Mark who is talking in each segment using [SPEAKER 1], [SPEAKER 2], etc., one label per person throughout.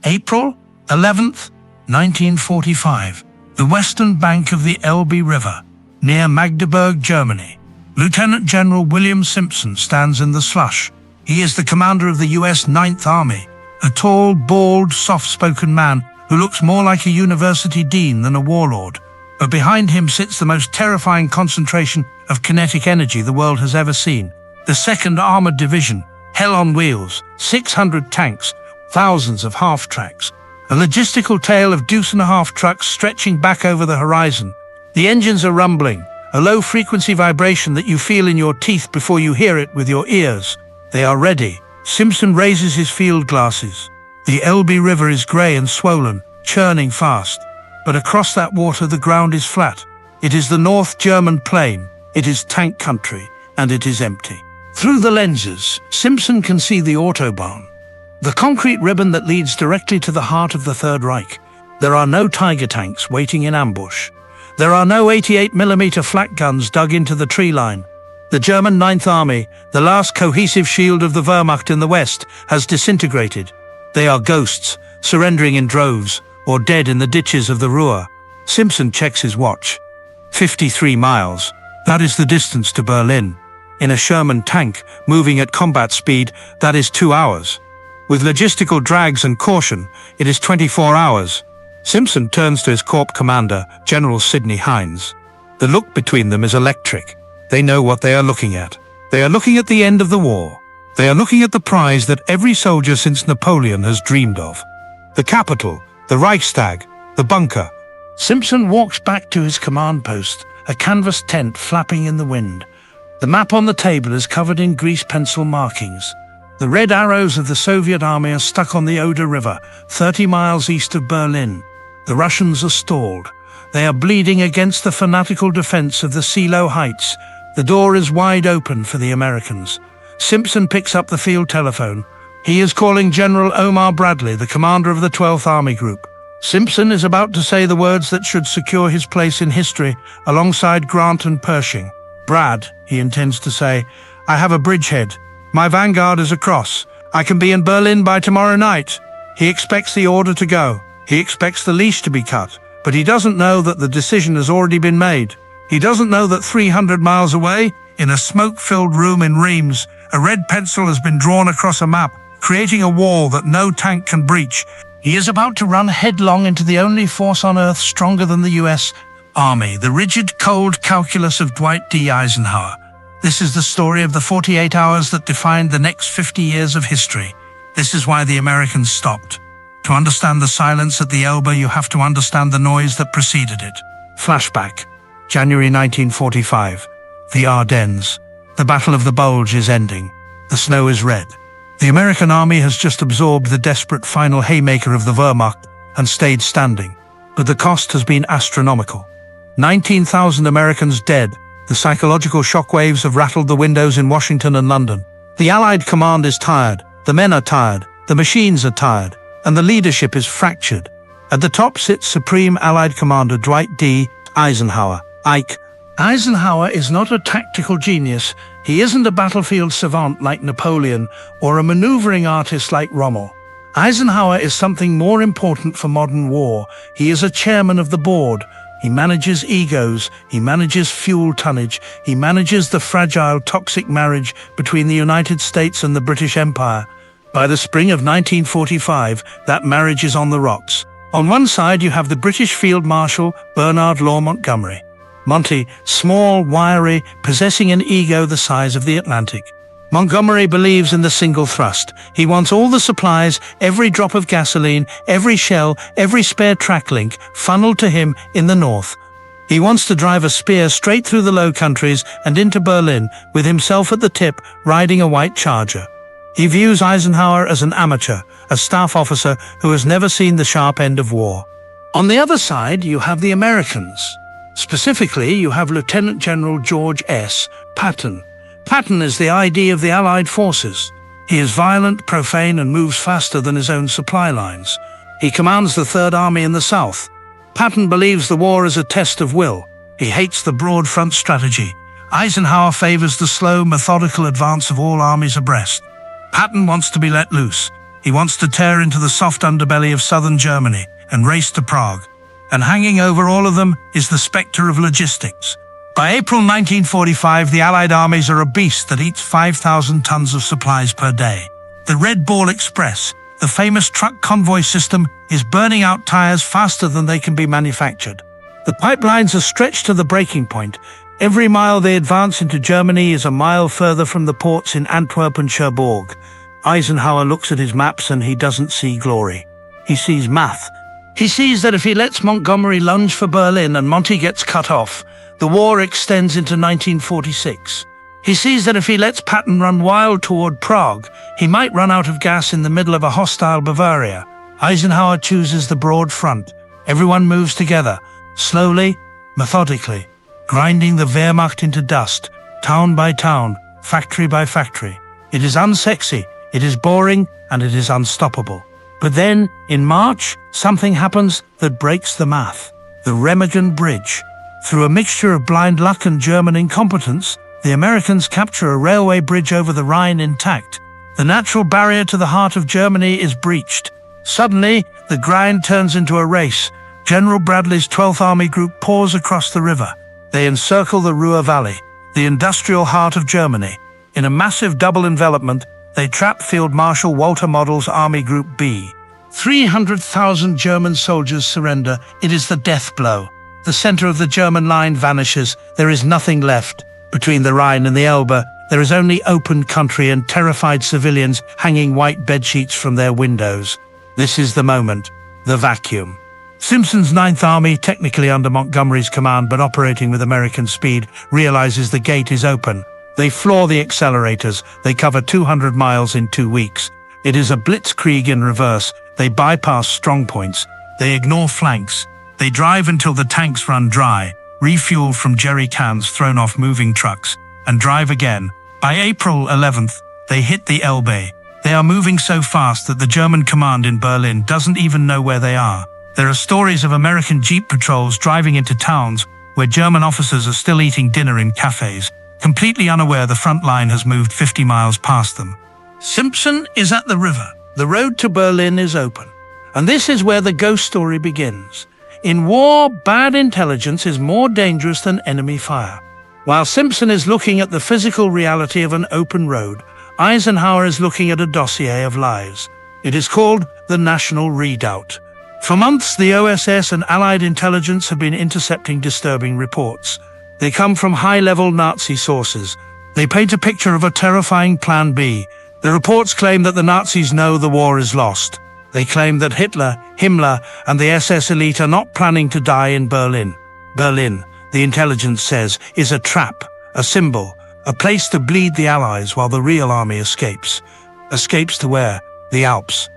[SPEAKER 1] April 11th, 1945. The western bank of the Elbe River, near Magdeburg, Germany. Lieutenant General William Simpson stands in the slush. He is the commander of the U.S. Ninth Army, a tall, bald, soft-spoken man who looks more like a university dean than a warlord. But behind him sits the most terrifying concentration of kinetic energy the world has ever seen. The 2nd Armored Division, hell on wheels, 600 tanks, thousands of half-tracks. A logistical tale of deuce-and-a-half trucks stretching back over the horizon. The engines are rumbling, a low-frequency vibration that you feel in your teeth before you hear it with your ears. They are ready. Simpson raises his field glasses. The Elbe River is grey and swollen, churning fast. But across that water the ground is flat. It is the North German plain. It is tank country, and it is empty. Through the lenses, Simpson can see the Autobahn, the concrete ribbon that leads directly to the heart of the Third Reich. There are no Tiger tanks waiting in ambush. There are no 88mm flak guns dug into the tree line. The German Ninth Army, the last cohesive shield of the Wehrmacht in the West, has disintegrated. They are ghosts, surrendering in droves, or dead in the ditches of the Ruhr. Simpson checks his watch. 53 miles. That is the distance to Berlin. In a Sherman tank, moving at combat speed, that is 2 hours. With logistical drags and caution, it is 24 hours. Simpson turns to his corps commander, General Sidney Hines. The look between them is electric. They know what they are looking at. They are looking at the end of the war. They are looking at the prize that every soldier since Napoleon has dreamed of. The Capitol, the Reichstag, the bunker. Simpson walks back to his command post, a canvas tent flapping in the wind. The map on the table is covered in grease pencil markings. The red arrows of the Soviet army are stuck on the Oder River, 30 miles east of Berlin. The Russians are stalled. They are bleeding against the fanatical defense of the Silo Heights. The door is wide open for the Americans. Simpson picks up the field telephone. He is calling General Omar Bradley, the commander of the 12th Army Group. Simpson is about to say the words that should secure his place in history alongside Grant and Pershing. Brad, he intends to say, I have a bridgehead. My vanguard is across. I can be in Berlin by tomorrow night. He expects the order to go. He expects the leash to be cut. But he doesn't know that the decision has already been made. He doesn't know that 300 miles away, in a smoke-filled room in Reims, a red pencil has been drawn across a map, creating a wall that no tank can breach. He is about to run headlong into the only force on Earth stronger than the U.S. Army, the rigid, cold calculus of Dwight D. Eisenhower. This is the story of the 48 hours that defined the next 50 years of history. This is why the Americans stopped. To understand the silence at the Elbe, you have to understand the noise that preceded it. Flashback. January 1945. The Ardennes. The Battle of the Bulge is ending. The snow is red. The American army has just absorbed the desperate final haymaker of the Wehrmacht and stayed standing. But the cost has been astronomical. 19,000 Americans dead. The psychological shockwaves have rattled the windows in Washington and London. The Allied command is tired. The men are tired. The machines are tired. And the leadership is fractured. At the top sits Supreme Allied Commander Dwight D. Eisenhower. Ike. Eisenhower is not a tactical genius. He isn't a battlefield savant like Napoleon or a maneuvering artist like Rommel. Eisenhower is something more important for modern war. He is a chairman of the board. He manages egos. He manages fuel tonnage. He manages the fragile, toxic marriage between the United States and the British Empire. By the spring of 1945, that marriage is on the rocks. On one side, you have the British Field Marshal Bernard Law Montgomery. Monty, small, wiry, possessing an ego the size of the Atlantic. Montgomery believes in the single thrust. He wants all the supplies, every drop of gasoline, every shell, every spare track link funneled to him in the north. He wants to drive a spear straight through the Low Countries and into Berlin, with himself at the tip, riding a white charger. He views Eisenhower as an amateur, a staff officer who has never seen the sharp end of war. On the other side, you have the Americans. Specifically, you have Lieutenant General George S. Patton. Patton is the ID of the Allied forces. He is violent, profane, and moves faster than his own supply lines. He commands the Third Army in the South. Patton believes the war is a test of will. He hates the broad front strategy. Eisenhower favors the slow, methodical advance of all armies abreast. Patton wants to be let loose. He wants to tear into the soft underbelly of southern Germany and race to Prague. And hanging over all of them is the spectre of logistics. By April 1945, the Allied armies are a beast that eats 5,000 tons of supplies per day. The Red Ball Express, the famous truck convoy system, is burning out tires faster than they can be manufactured. The pipelines are stretched to the breaking point. Every mile they advance into Germany is a mile further from the ports in Antwerp and Cherbourg. Eisenhower looks at his maps and he doesn't see glory. He sees math. He sees that if he lets Montgomery lunge for Berlin and Monty gets cut off, the war extends into 1946. He sees that if he lets Patton run wild toward Prague, he might run out of gas in the middle of a hostile Bavaria. Eisenhower chooses the broad front. Everyone moves together, slowly, methodically, grinding the Wehrmacht into dust, town by town, factory by factory. It is unsexy, it is boring, and it is unstoppable. But then, in March, something happens that breaks the math. The Remagen Bridge. Through a mixture of blind luck and German incompetence, the Americans capture a railway bridge over the Rhine intact. The natural barrier to the heart of Germany is breached. Suddenly, the grind turns into a race. General Bradley's 12th Army Group pours across the river. They encircle the Ruhr Valley, the industrial heart of Germany. In a massive double envelopment, they trap Field Marshal Walter Model's Army Group B. 300,000 German soldiers surrender. It is the death blow. The center of the German line vanishes. There is nothing left. Between the Rhine and the Elbe, there is only open country and terrified civilians hanging white bedsheets from their windows. This is the moment, the vacuum. Simpson's 9th Army, technically under Montgomery's command but operating with American speed, realizes the gate is open. They floor the accelerators. They cover 200 miles in 2 weeks. It is a blitzkrieg in reverse. They bypass strong points. They ignore flanks. They drive until the tanks run dry, refuel from jerry cans thrown off moving trucks, and drive again. By April 11th, they hit the Elbe. They are moving so fast that the German command in Berlin doesn't even know where they are. There are stories of American jeep patrols driving into towns where German officers are still eating dinner in cafes, completely unaware the front line has moved 50 miles past them. Simpson is at the river. The road to Berlin is open. And this is where the ghost story begins. In war, bad intelligence is more dangerous than enemy fire. While Simpson is looking at the physical reality of an open road, Eisenhower is looking at a dossier of lies. It is called the National Redoubt. For months, the OSS and Allied intelligence have been intercepting disturbing reports. They come from high-level Nazi sources. They paint a picture of a terrifying Plan B. The reports claim that the Nazis know the war is lost. They claim that Hitler, Himmler, and the SS elite are not planning to die in Berlin. Berlin, the intelligence says, is a trap, a symbol, a place to bleed the Allies while the real army escapes. Escapes to where? The Alps.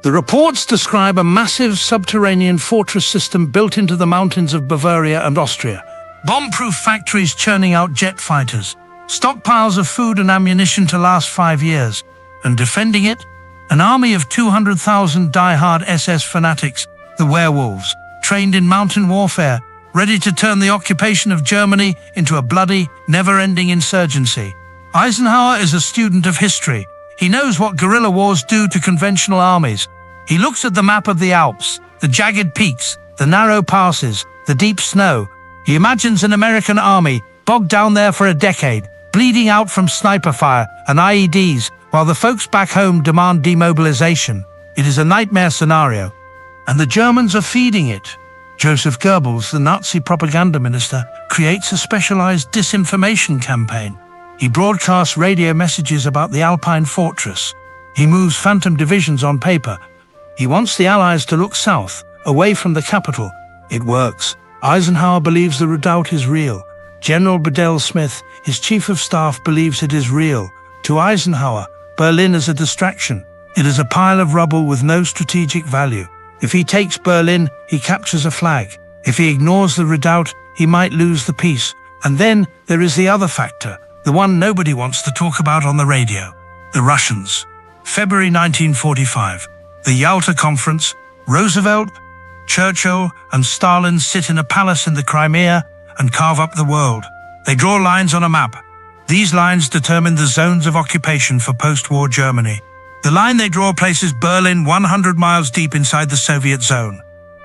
[SPEAKER 1] The reports describe a massive subterranean fortress system built into the mountains of Bavaria and Austria. Bomb-proof factories churning out jet fighters, stockpiles of food and ammunition to last 5 years, and defending it, an army of 200,000 die-hard SS fanatics, the werewolves, trained in mountain warfare, ready to turn the occupation of Germany into a bloody, never-ending insurgency. Eisenhower is a student of history. He knows what guerrilla wars do to conventional armies. He looks at the map of the Alps, the jagged peaks, the narrow passes, the deep snow. He imagines an American army bogged down there for a decade, bleeding out from sniper fire and IEDs, while the folks back home demand demobilization. It is a nightmare scenario, and the Germans are feeding it. Joseph Goebbels, the Nazi propaganda minister, creates a specialized disinformation campaign. He broadcasts radio messages about the Alpine fortress. He moves phantom divisions on paper. He wants the Allies to look south, away from the capital. It works. Eisenhower believes the redoubt is real. General Bedell Smith, his chief of staff, believes it is real. To Eisenhower, Berlin is a distraction. It is a pile of rubble with no strategic value. If he takes Berlin, he captures a flag. If he ignores the redoubt, he might lose the peace. And then there is the other factor, the one nobody wants to talk about on the radio. The Russians. February 1945. The Yalta Conference. Roosevelt, Churchill, and Stalin sit in a palace in the Crimea and carve up the world. They draw lines on a map. These lines determine the zones of occupation for post-war Germany. The line they draw places Berlin 100 miles deep inside the Soviet zone.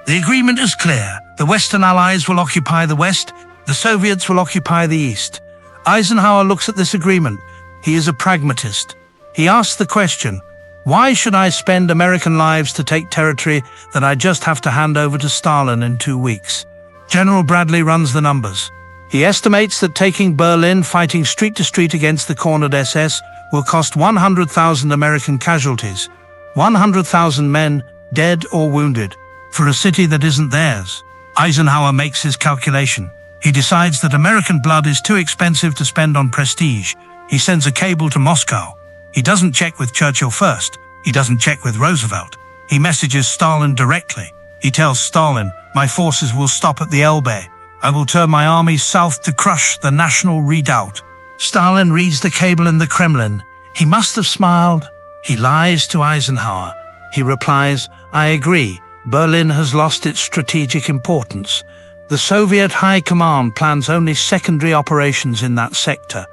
[SPEAKER 1] The agreement is clear. The Western Allies will occupy the West, the Soviets will occupy the East. Eisenhower looks at this agreement. He is a pragmatist. He asks the question, why should I spend American lives to take territory that I just have to hand over to Stalin in 2 weeks? General Bradley runs the numbers. He estimates that taking Berlin, fighting street to street against the cornered SS, will cost 100,000 American casualties, 100,000 men, dead or wounded, for a city that isn't theirs. Eisenhower makes his calculation. He decides that American blood is too expensive to spend on prestige. He sends a cable to Moscow. He doesn't check with Churchill first. He doesn't check with Roosevelt. He messages Stalin directly. He tells Stalin, my forces will stop at the Elbe. I will turn my army south to crush the national redoubt. Stalin reads the cable in the Kremlin. He must have smiled. He lies to Eisenhower. He replies, I agree. Berlin has lost its strategic importance. The Soviet High Command plans only secondary operations in that sector.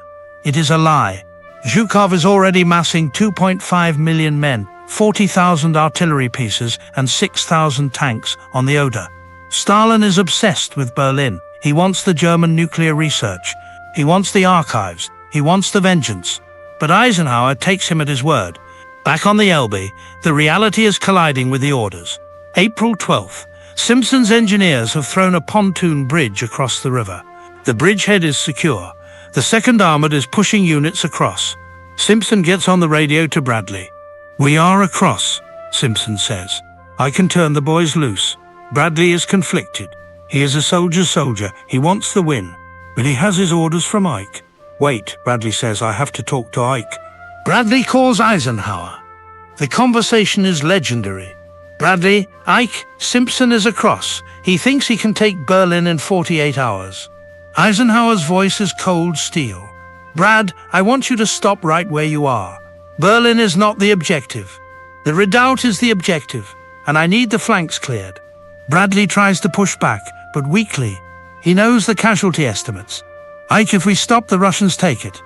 [SPEAKER 1] It is a lie. Zhukov is already massing 2.5 million men, 40,000 artillery pieces and 6,000 tanks on the Oder. Stalin is obsessed with Berlin. He wants the German nuclear research. He wants the archives. He wants the vengeance. But Eisenhower takes him at his word. Back on the Elbe, the reality is colliding with the orders. April 12th. Simpson's engineers have thrown a pontoon bridge across the river. The bridgehead is secure. The 2nd Armored is pushing units across. Simpson gets on the radio to Bradley. We are across, Simpson says. I can turn the boys loose. Bradley is conflicted. He is a soldier. He wants the win. But he has his orders from Ike. Wait, Bradley says, I have to talk to Ike. Bradley calls Eisenhower. The conversation is legendary. Bradley, Ike, Simpson is across. He thinks he can take Berlin in 48 hours. Eisenhower's voice is cold steel. Brad, I want you to stop right where you are. Berlin is not the objective. The redoubt is the objective, and I need the flanks cleared. Bradley tries to push back, but weakly. He knows the casualty estimates. Ike, if we stop, the Russians take it.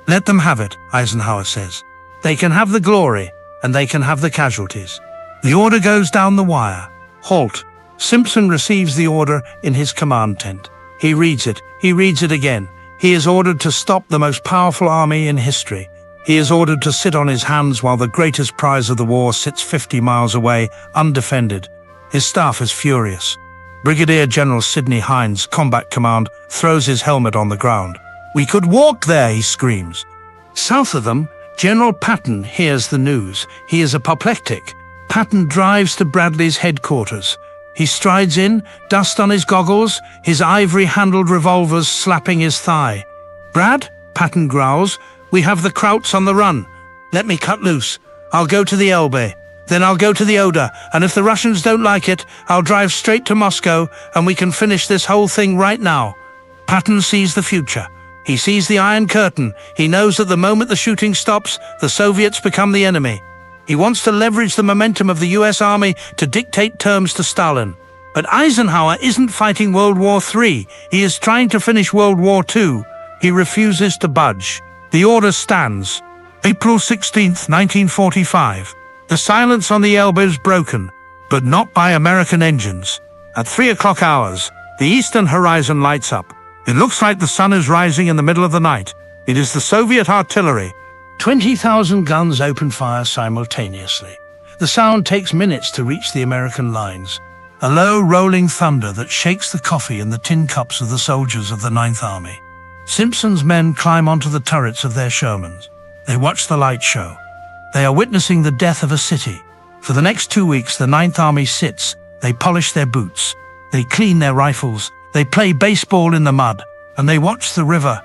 [SPEAKER 1] Let them have it, Eisenhower says. They can have the glory, and they can have the casualties. The order goes down the wire. Halt. Simpson receives the order in his command tent. He reads it. He reads it again. He is ordered to stop the most powerful army in history. He is ordered to sit on his hands while the greatest prize of the war sits 50 miles away, undefended. His staff is furious. Brigadier General Sidney Hines, Combat Command, throws his helmet on the ground. We could walk there, he screams. South of them, General Patton hears the news. He is apoplectic. Patton drives to Bradley's headquarters. He strides in, dust on his goggles, his ivory-handled revolvers slapping his thigh. Brad, Patton growls, we have the Krauts on the run. Let me cut loose. I'll go to the Elbe. Then I'll go to the Oder, and if the Russians don't like it, I'll drive straight to Moscow, and we can finish this whole thing right now. Patton sees the future. He sees the Iron Curtain. He knows that the moment the shooting stops, the Soviets become the enemy. He wants to leverage the momentum of the US Army to dictate terms to Stalin. But Eisenhower isn't fighting World War III. He is trying to finish World War II. He refuses to budge. The order stands. April 16, 1945. The silence on the Elbe is broken, but not by American engines. At 3 o'clock hours, the eastern horizon lights up. It looks like the sun is rising in the middle of the night. It is the Soviet artillery. 20,000 guns open fire simultaneously. The sound takes minutes to reach the American lines. A low, rolling thunder that shakes the coffee in the tin cups of the soldiers of the Ninth Army. Simpson's men climb onto the turrets of their Shermans. They watch the light show. They are witnessing the death of a city. For the next 2 weeks, the Ninth Army sits. They polish their boots. They clean their rifles. They play baseball in the mud. And they watch the river.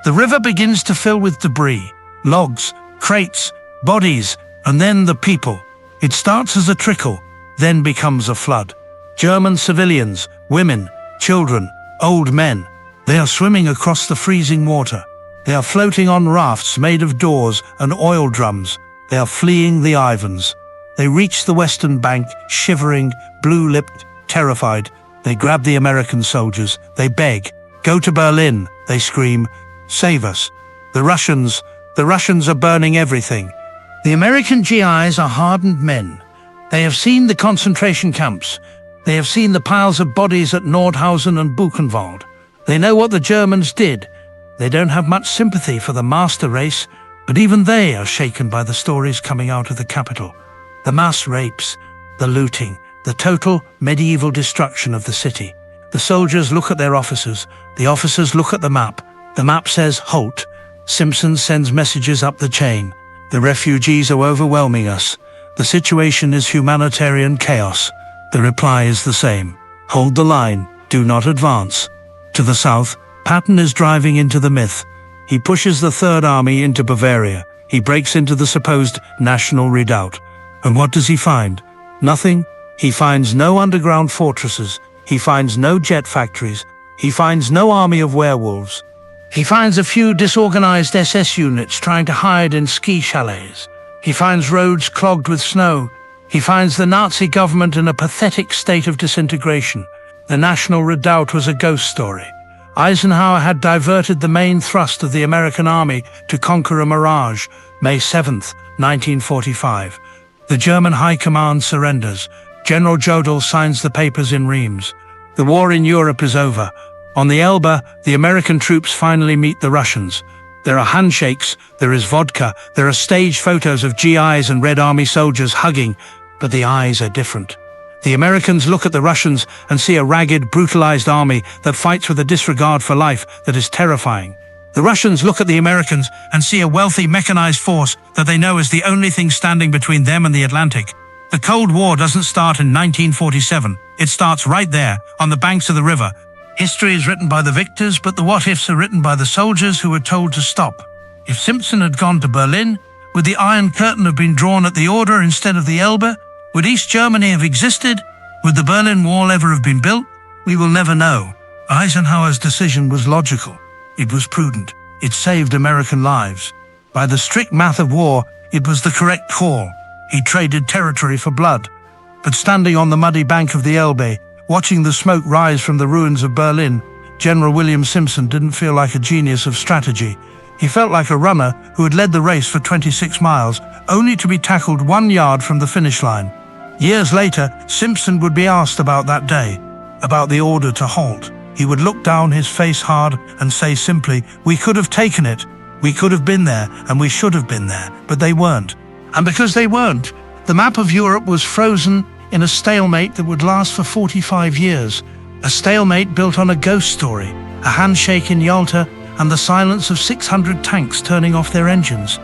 [SPEAKER 1] The river begins to fill with debris. Logs, crates, bodies, and then the people. It starts as a trickle, then becomes a flood. German civilians, women, children, old men. They are swimming across the freezing water. They are floating on rafts made of doors and oil drums. They are fleeing the Ivans. They reach the western bank, shivering, blue-lipped, terrified. They grab the American soldiers. They beg. Go to Berlin, they scream. Save us. The Russians are burning everything. The American GIs are hardened men. They have seen the concentration camps. They have seen the piles of bodies at Nordhausen and Buchenwald. They know what the Germans did. They don't have much sympathy for the master race, but even they are shaken by the stories coming out of the capital. The mass rapes, the looting, the total medieval destruction of the city. The soldiers look at their officers. The officers look at the map. The map says, halt. Simpson sends messages up the chain. The refugees are overwhelming us. The situation is humanitarian chaos. The reply is the same. Hold the line. Do not advance. To the south, Patton is driving into the myth. He pushes the Third Army into Bavaria. He breaks into the supposed National Redoubt. And what does he find? Nothing. He finds no underground fortresses. He finds no jet factories. He finds no army of werewolves. He finds a few disorganized SS units trying to hide in ski chalets. He finds roads clogged with snow. He finds the Nazi government in a pathetic state of disintegration. The National Redoubt was a ghost story. Eisenhower had diverted the main thrust of the American army to conquer a mirage, May 7th, 1945. The German High Command surrenders. General Jodl signs the papers in Reims. The war in Europe is over. On the Elbe, the American troops finally meet the Russians. There are handshakes, there is vodka, there are staged photos of GIs and Red Army soldiers hugging, but the eyes are different. The Americans look at the Russians and see a ragged, brutalized army that fights with a disregard for life that is terrifying. The Russians look at the Americans and see a wealthy, mechanized force that they know is the only thing standing between them and the Atlantic. The Cold War doesn't start in 1947. It starts right there, on the banks of the river. History is written by the victors, but the what-ifs are written by the soldiers who were told to stop. If Simpson had gone to Berlin, would the Iron Curtain have been drawn at the Oder instead of the Elbe? Would East Germany have existed? Would the Berlin Wall ever have been built? We will never know. Eisenhower's decision was logical. It was prudent. It saved American lives. By the strict math of war, it was the correct call. He traded territory for blood. But standing on the muddy bank of the Elbe, watching the smoke rise from the ruins of Berlin, General William Simpson didn't feel like a genius of strategy. He felt like a runner who had led the race for 26 miles, only to be tackled 1 yard from the finish line. Years later, Simpson would be asked about that day, about the order to halt. He would look down, his face hard, and say simply, "We could have taken it. We could have been there, and we should have been there, but they weren't." And because they weren't, the map of Europe was frozen in a stalemate that would last for 45 years. A stalemate built on a ghost story, a handshake in Yalta, and the silence of 600 tanks turning off their engines.